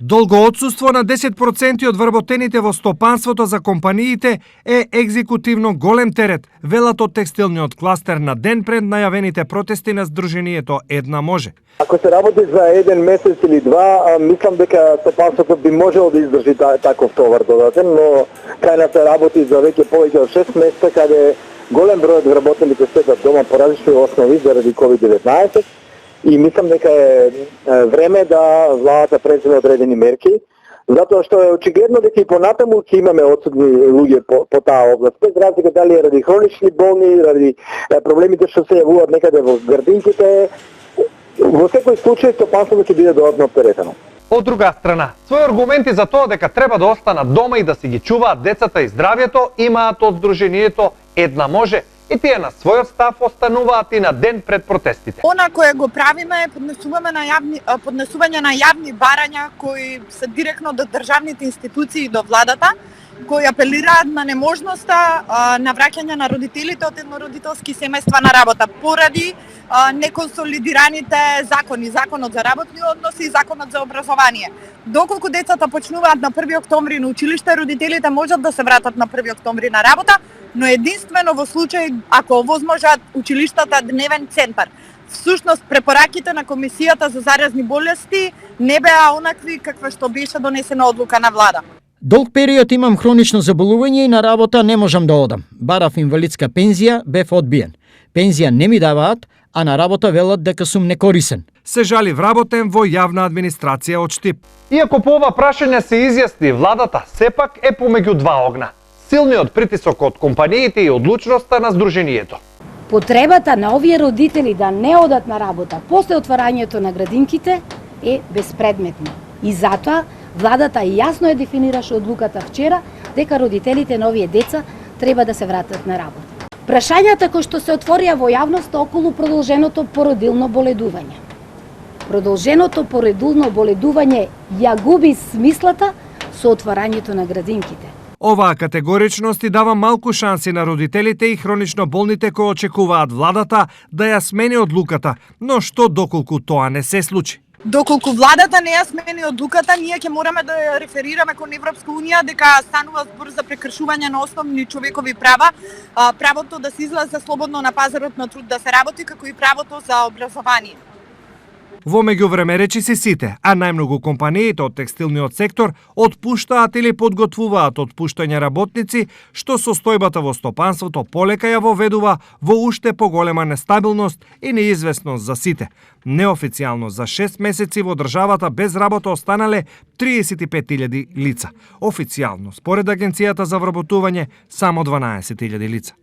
Долго отсуство на 10% од вработените во стопанството за компаниите е екзекутивно голем терет, велат од текстилниот кластер на ден пред најавените протести на Сдруженијето Една може. Ако се работи за еден месец или два, мислам дека стопанството би можело да издржи таков товар додатен, но кај се работи за веќе повеќе од 6 месеца, каде голем број од вработените седат дома по различни основи заради COVID-19. И мислам дека е време да владата преземе одредени мерки, затоа што е очигледно дека и понатаму ќе имаме отсутни луѓе по таа област. Без разлика дали е ради хронични болни, ради проблемите што се јавуваат некаде во градинките, во секој случај стопанството ќе биде додатно оптеретено. Од друга страна, своји аргументи за тоа дека треба да останат дома и да си ги чуваат децата и здравјето имаат од Сдруженијето Една може, и тие на својот став остануваат и на ден пред протестите. Она кое го правиме е поднесување на јавни барања кои се директно до државните институции и до владата, кои апелираат на неможноста на враќање на родителите од еднородителски семејства на работа поради неконсолидираните закони, законот за работни односи и законот за образование. Доколку децата почнуваат на 1 октомври на училиште, родителите можат да се вратат на 1 октомври на работа, но единствено во случај ако овозможат училиштата дневен центар. Всушност препораките на Комисијата за заразни болести не беа онакви каква што беше донесена одлука на влада. Долг период имам хронично заболување и на работа не можам да одам. Барав инвалидска пензија, бев одбиен. Пензија не ми даваат, а на работа велат дека сум некорисен. Се жали вработен во јавна администрација од Штип. Иако по ова прашање се изјасни, владата сепак е помеѓу два огна. Силниот притисок од компаниите и одлучноста на Сдруженијето. Потребата на овие родители да не одат на работа после отварањето на градинките е безпредметна. И затоа владата јасно ја дефинираше одлуката вчера дека родителите на овие деца треба да се вратат на работа. Прашањата кои што се отворија во јавноста околу продолженото породилно боледување. Продолженото породилно боледување ја губи смислата со отварањето на градинките. Оваа категоричност и дава малку шанси на родителите и хронично болните кои очекуваат владата да ја смени одлуката, но што доколку тоа не се случи? Доколку владата не ја смени одлуката, ние ќе мораме да ја реферираме кон Европска унија дека станува збор за прекршување на основни човекови права, правото да се излезе слободно на пазарот на труд да се работи, како и правото за образование. Во меѓувреме речиси сите, а најмногу компаниите од текстилниот сектор отпуштаат или подготвуваат отпуштање работници, што состојбата во стопанството полека ја воведува во уште поголема нестабилност и неизвестност за сите. Неофицијално за 6 месеци во државата без работа останале 35.000 лица. Официјално, според Агенцијата за вработување, само 12.000 лица.